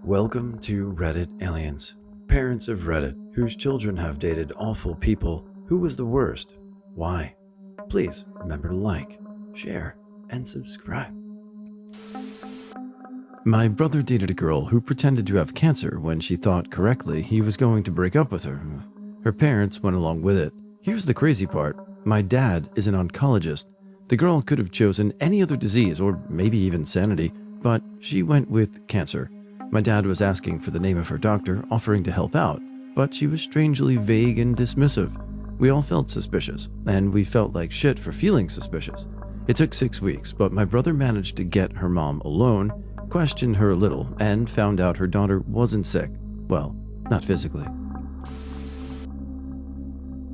Welcome to Reddit Aliens. Parents of Reddit whose children have dated awful people. Who was the worst? Why? Please remember to like, share, and subscribe. My brother dated a girl who pretended to have cancer when she thought correctly he was going to break up with her. Her parents went along with it. Here's the crazy part. My dad is an oncologist. The girl could have chosen any other disease or maybe even sanity, but she went with cancer. My dad was asking for the name of her doctor, offering to help out, but she was strangely vague and dismissive. We all felt suspicious, and we felt like shit for feeling suspicious. It took 6 weeks, but my brother managed to get her mom alone, questioned her a little, and found out her daughter wasn't sick. Well, not physically.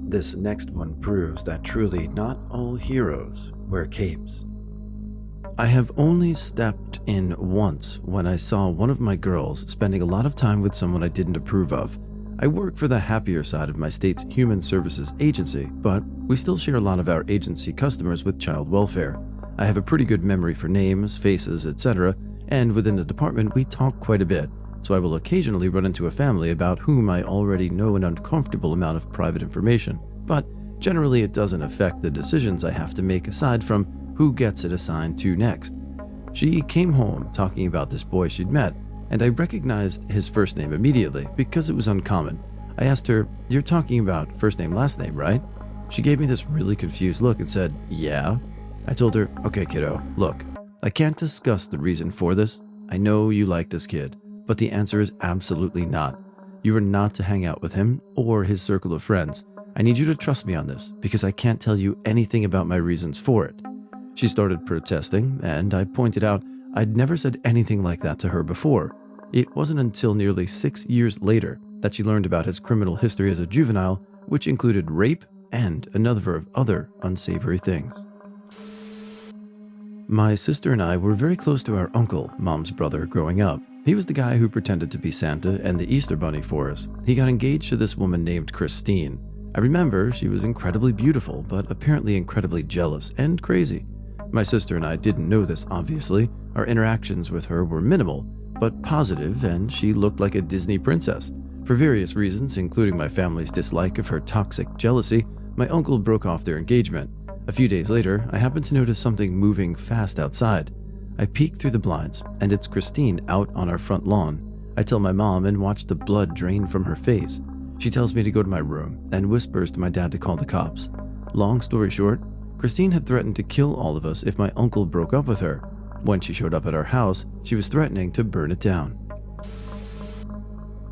This next one proves that truly not all heroes wear capes. I have only stepped in once when I saw one of my girls spending a lot of time with someone I didn't approve of. I work for the happier side of my state's human services agency, but we still share a lot of our agency customers with child welfare. I have a pretty good memory for names, faces, etc., and within the department we talk quite a bit, so I will occasionally run into a family about whom I already know an uncomfortable amount of private information, but generally it doesn't affect the decisions I have to make aside from who gets it assigned to next. She came home talking about this boy she'd met, and I recognized his first name immediately because it was uncommon. I asked her, "You're talking about first name, last name, right?" She gave me this really confused look and said, "Yeah." I told her, "Okay, kiddo, look, I can't discuss the reason for this. I know you like this kid, but the answer is absolutely not. You are not to hang out with him or his circle of friends. I need you to trust me on this because I can't tell you anything about my reasons for it." She started protesting, and I pointed out I'd never said anything like that to her before. It wasn't until nearly 6 years later that she learned about his criminal history as a juvenile, which included rape and a number of other unsavory things. My sister and I were very close to our uncle, Mom's brother, growing up. He was the guy who pretended to be Santa and the Easter Bunny for us. He got engaged to this woman named Christine. I remember she was incredibly beautiful, but apparently incredibly jealous and crazy. My sister and I didn't know this, obviously. Our interactions with her were minimal, but positive, and she looked like a Disney princess. For various reasons, including my family's dislike of her toxic jealousy, my uncle broke off their engagement. A few days later, I happened to notice something moving fast outside. I peek through the blinds, and it's Christine out on our front lawn. I tell my mom and watch the blood drain from her face. She tells me to go to my room and whispers to my dad to call the cops. Long story short, Christine had threatened to kill all of us if my uncle broke up with her. When she showed up at our house, she was threatening to burn it down.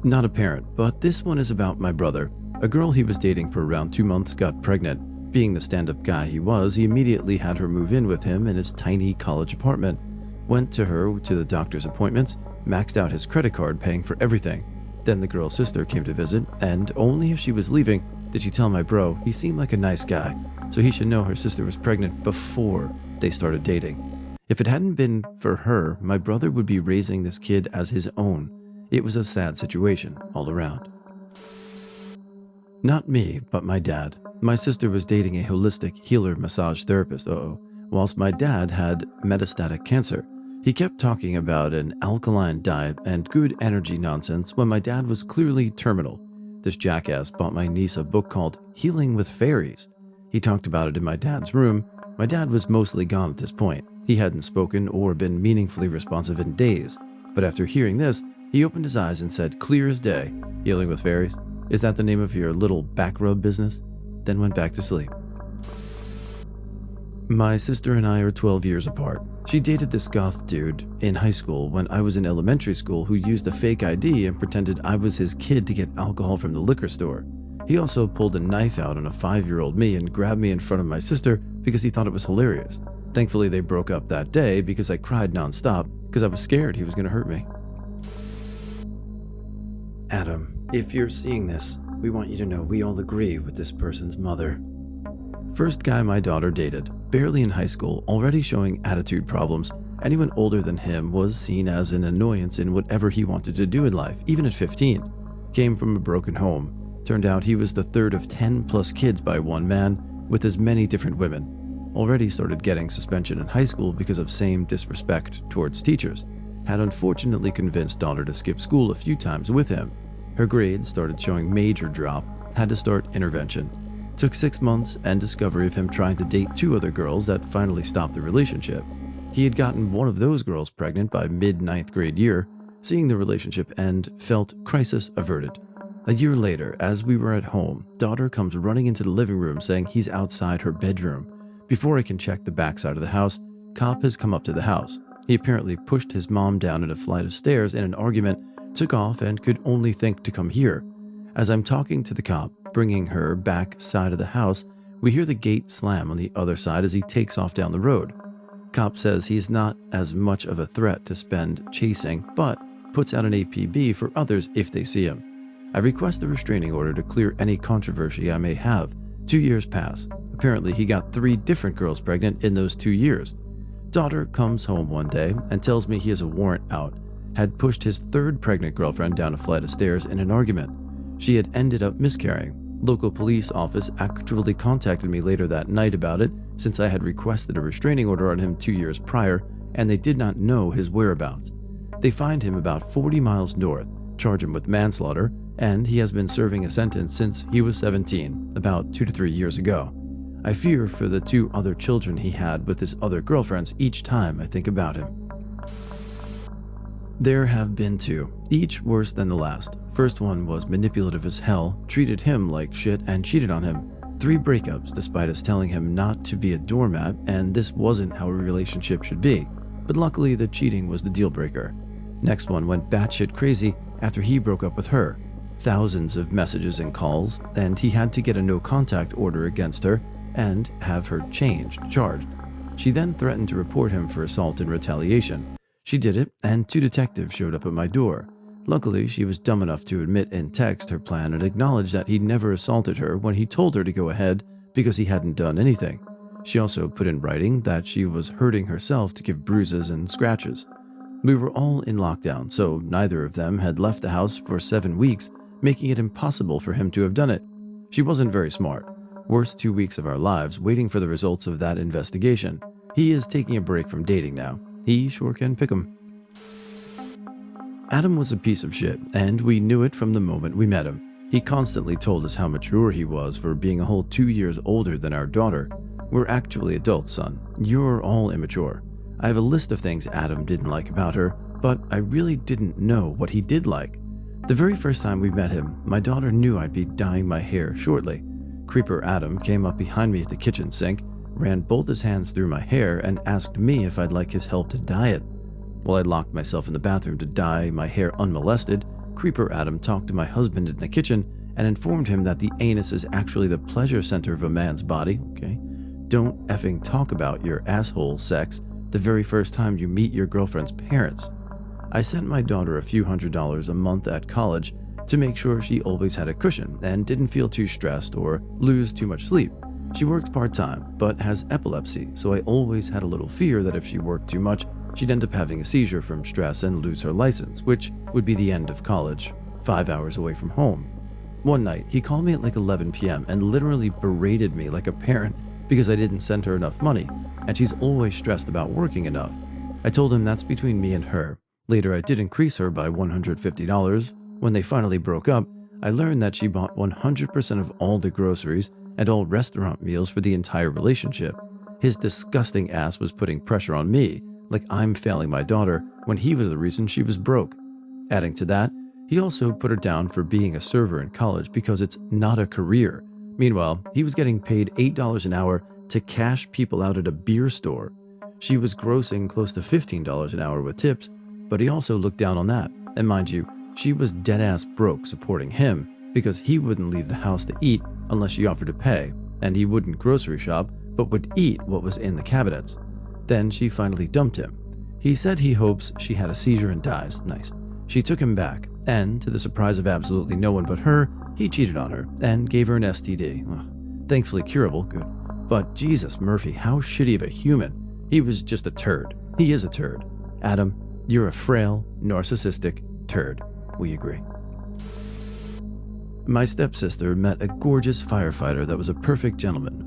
Not a parent, but this one is about my brother. A girl he was dating for around 2 months got pregnant. Being the stand-up guy he was, he immediately had her move in with him in his tiny college apartment. Went to her to the doctor's appointments, maxed out his credit card paying for everything. Then the girl's sister came to visit, and only as she was leaving did she tell my bro he seemed like a nice guy, so he should know her sister was pregnant before they started dating. If it hadn't been for her, my brother would be raising this kid as his own. It was a sad situation all around. Not me, but my dad. My sister was dating a holistic healer massage therapist, whilst my dad had metastatic cancer. He kept talking about an alkaline diet and good energy nonsense when my dad was clearly terminal. This jackass bought my niece a book called Healing with Fairies. He talked about it in my dad's room. My dad was mostly gone at this point. He hadn't spoken or been meaningfully responsive in days. But after hearing this, he opened his eyes and said, clear as day, "Healing with Fairies? Is that the name of your little back rub business?" Then went back to sleep. My sister and I are 12 years apart. She dated this goth dude in high school when I was in elementary school who used a fake ID and pretended I was his kid to get alcohol from the liquor store. He also pulled a knife out on a 5-year-old me and grabbed me in front of my sister because he thought it was hilarious. Thankfully, they broke up that day because I cried nonstop because I was scared he was going to hurt me. Adam, if you're seeing this, we want you to know we all agree with this person's mother. First guy my daughter dated, barely in high school, already showing attitude problems. Anyone older than him was seen as an annoyance in whatever he wanted to do in life, even at 15. Came from a broken home. Turned out he was the third of 10 plus kids by one man, with as many different women. Already started getting suspension in high school because of same disrespect towards teachers. had unfortunately convinced daughter to skip school a few times with him. Her grades started showing major drop, had to start intervention. Took 6 months and discovery of him trying to date 2 other girls that finally stopped the relationship. He had gotten one of those girls pregnant by mid-9th grade year. Seeing the relationship end, felt crisis averted. A year later, as we were at home, daughter comes running into the living room saying he's outside her bedroom. Before I can check the backside of the house, cop has come up to the house. He apparently pushed his mom down a flight of stairs in an argument, took off, and could only think to come here. As I'm talking to the cop, bringing her back side of the house, we hear the gate slam on the other side as he takes off down the road. Cop says he's not as much of a threat to spend chasing, but puts out an APB for others if they see him. I request a restraining order to clear any controversy I may have. 2 years pass. Apparently he got 3 different girls pregnant in those 2 years. Daughter comes home one day and tells me he has a warrant out. Had pushed his 3rd pregnant girlfriend down a flight of stairs in an argument. She had ended up miscarrying. Local police office actually contacted me later that night about it, since I had requested a restraining order on him 2 years prior, and they did not know his whereabouts. They find him about 40 miles north, charge him with manslaughter, and he has been serving a sentence since he was 17, about 2 to 3 years ago. I fear for the 2 other children he had with his other girlfriends each time I think about him. There have been 2, each worse than the last. First one was manipulative as hell, treated him like shit and cheated on him. 3 breakups despite us telling him not to be a doormat, and this wasn't how a relationship should be. But luckily the cheating was the deal breaker. Next one went batshit crazy after he broke up with her. Thousands of messages and calls, and he had to get a no contact order against her and have her charged. She then threatened to report him for assault in retaliation. She did it, and 2 detectives showed up at my door. Luckily, she was dumb enough to admit in text her plan and acknowledge that he never assaulted her when he told her to go ahead because he hadn't done anything. She also put in writing that she was hurting herself to give bruises and scratches. We were all in lockdown, so neither of them had left the house for 7 weeks, making it impossible for him to have done it. She wasn't very smart. Worst 2 weeks of our lives waiting for the results of that investigation. He is taking a break from dating now. He sure can pick 'em. Adam was a piece of shit, and we knew it from the moment we met him. He constantly told us how mature he was for being a whole 2 years older than our daughter. We're actually adults, son. You're all immature. I have a list of things Adam didn't like about her, but I really didn't know what he did like. The very first time we met him, my daughter knew I'd be dyeing my hair shortly. Creeper Adam came up behind me at the kitchen sink, ran both his hands through my hair, and asked me if I'd like his help to dye it. While I locked myself in the bathroom to dye my hair unmolested, Creeper Adam talked to my husband in the kitchen and informed him that the anus is actually the pleasure center of a man's body. Okay? Don't effing talk about your asshole sex the very first time you meet your girlfriend's parents. I sent my daughter a few $100s a month at college to make sure she always had a cushion and didn't feel too stressed or lose too much sleep. She works part-time, but has epilepsy, so I always had a little fear that if she worked too much, she'd end up having a seizure from stress and lose her license, which would be the end of college, 5 hours away from home. One night, he called me at like 11 p.m. and literally berated me like a parent because I didn't send her enough money, and she's always stressed about working enough. I told him that's between me and her. Later, I did increase her by $150. When they finally broke up, I learned that she bought 100% of all the groceries and all restaurant meals for the entire relationship. His disgusting ass was putting pressure on me, like I'm failing my daughter, when he was the reason she was broke. Adding to that, he also put her down for being a server in college because it's not a career. Meanwhile, he was getting paid $8 an hour to cash people out at a beer store. She was grossing close to $15 an hour with tips, but he also looked down on that. And mind you, she was dead-ass broke supporting him because he wouldn't leave the house to eat unless she offered to pay, and he wouldn't grocery shop but would eat what was in the cabinets. Then she finally dumped him. He said he hopes she had a seizure and dies. Nice. She took him back, and to the surprise of absolutely no one but her, he cheated on her and gave her an STD. Thankfully curable, good. But Jesus, Murphy, how shitty of a human. He was just a turd. He is a turd. Adam, you're a frail, narcissistic turd. We agree. My stepsister met a gorgeous firefighter that was a perfect gentleman.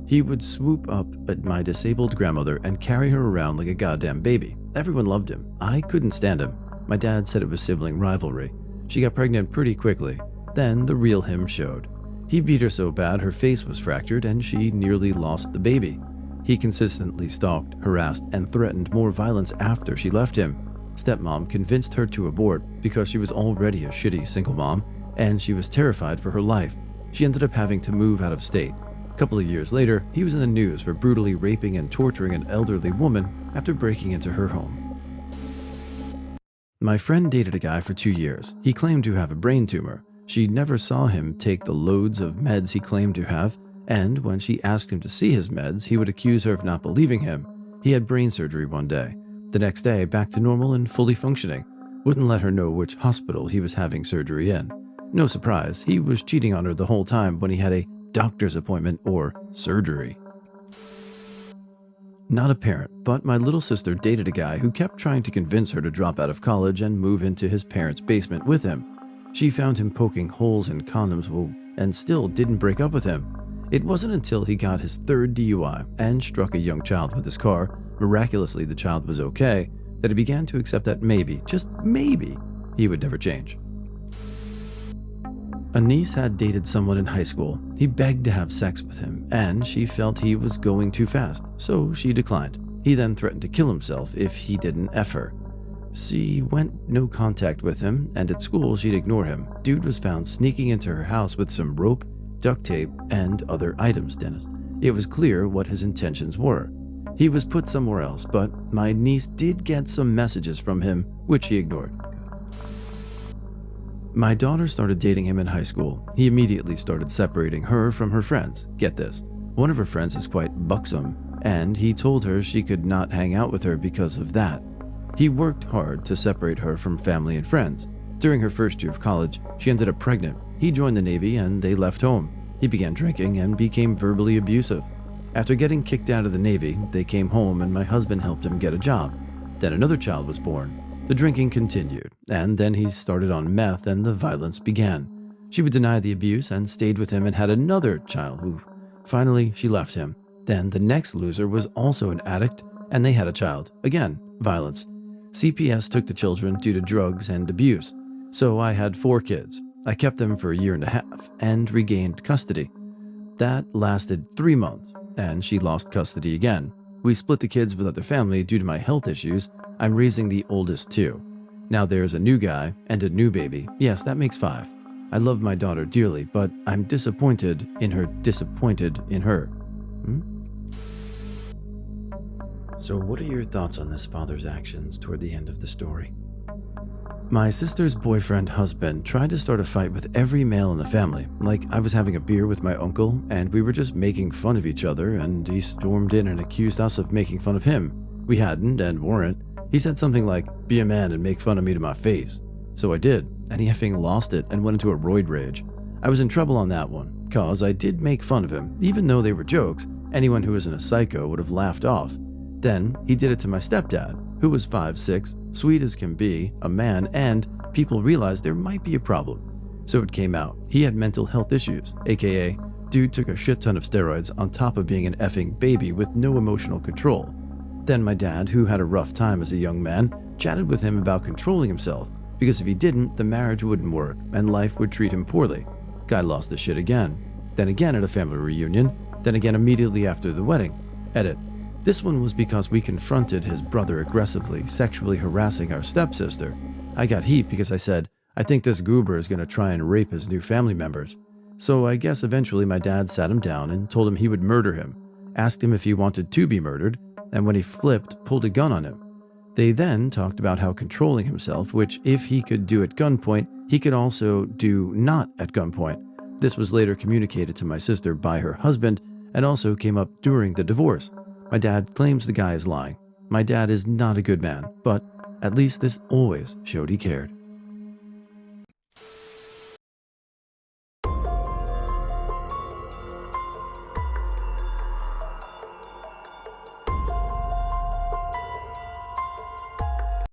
He would swoop up at my disabled grandmother and carry her around like a goddamn baby. Everyone loved him. I couldn't stand him. My dad said it was sibling rivalry. She got pregnant pretty quickly. Then the real him showed. He beat her so bad her face was fractured and she nearly lost the baby. He consistently stalked, harassed, and threatened more violence after she left him. Stepmom convinced her to abort because she was already a shitty single mom and she was terrified for her life. She ended up having to move out of state. A couple of years later, he was in the news for brutally raping and torturing an elderly woman after breaking into her home. My friend dated a guy for 2 years. He claimed to have a brain tumor. She never saw him take the loads of meds he claimed to have, and when she asked him to see his meds, he would accuse her of not believing him. He had brain surgery one day. The next day, back to normal and fully functioning. Wouldn't let her know which hospital he was having surgery in. No surprise, he was cheating on her the whole time when he had a doctor's appointment or surgery. Not a parent, but my little sister dated a guy who kept trying to convince her to drop out of college and move into his parents' basement with him. She found him poking holes in condoms and still didn't break up with him. It wasn't until he got his third DUI and struck a young child with his car, miraculously the child was okay, that he began to accept that maybe, just maybe, he would never change. A niece had dated someone in high school. He begged to have sex with him, and she felt he was going too fast, so she declined. He then threatened to kill himself if he didn't F her. She went no contact with him, and at school she'd ignore him. Dude was found sneaking into her house with some rope, duct tape, and other items, Dennis. It was clear what his intentions were. He was put somewhere else, but my niece did get some messages from him, which he ignored. My daughter started dating him in high school. He immediately started separating her from her friends. Get this, one of her friends is quite buxom, and he told her she could not hang out with her because of that. He worked hard to separate her from family and friends. During her first year of college, she ended up pregnant. He joined the Navy and they left home. He began drinking and became verbally abusive. After getting kicked out of the Navy, they came home and my husband helped him get a job. Then another child was born. The drinking continued, and then he started on meth and the violence began. She would deny the abuse and stayed with him and had another child who, finally, she left him. Then the next loser was also an addict and they had a child. Again, violence. CPS took the children due to drugs and abuse. So I had 4 kids. I kept them for a year and a half and regained custody. That lasted 3 months and she lost custody again. We split the kids with other family due to my health issues. I'm raising the oldest 2. Now there's a new guy and a new baby. Yes, that makes 5. I love my daughter dearly, but I'm disappointed in her. So what are your thoughts on this father's actions toward the end of the story? My sister's boyfriend husband tried to start a fight with every male in the family. Like I was having a beer with my uncle and we were just making fun of each other and he stormed in and accused us of making fun of him. We hadn't and weren't. He said something like, "Be a man and make fun of me to my face." So I did, and he effing lost it and went into a roid rage. I was in trouble on that one, cause I did make fun of him. Even though they were jokes, anyone who isn't a psycho would have laughed off. Then he did it to my stepdad, who was 5'6", sweet as can be, a man, and people realized there might be a problem. So it came out. He had mental health issues, aka dude took a shit ton of steroids on top of being an effing baby with no emotional control. Then my dad, who had a rough time as a young man, chatted with him about controlling himself, because if he didn't, the marriage wouldn't work and life would treat him poorly. Guy lost his shit again. Then again at a family reunion, then again immediately after the wedding. Edit. This one was because we confronted his brother aggressively, sexually harassing our stepsister. I got heat because I said, "I think this goober is going to try and rape his new family members." So I guess eventually my dad sat him down and told him he would murder him, asked him if he wanted to be murdered, and when he flipped, pulled a gun on him. They then talked about how controlling himself, which if he could do at gunpoint, he could also do not at gunpoint. This was later communicated to my sister by her husband and also came up during the divorce. My dad claims the guy is lying. My dad is not a good man, but at least this always showed he cared.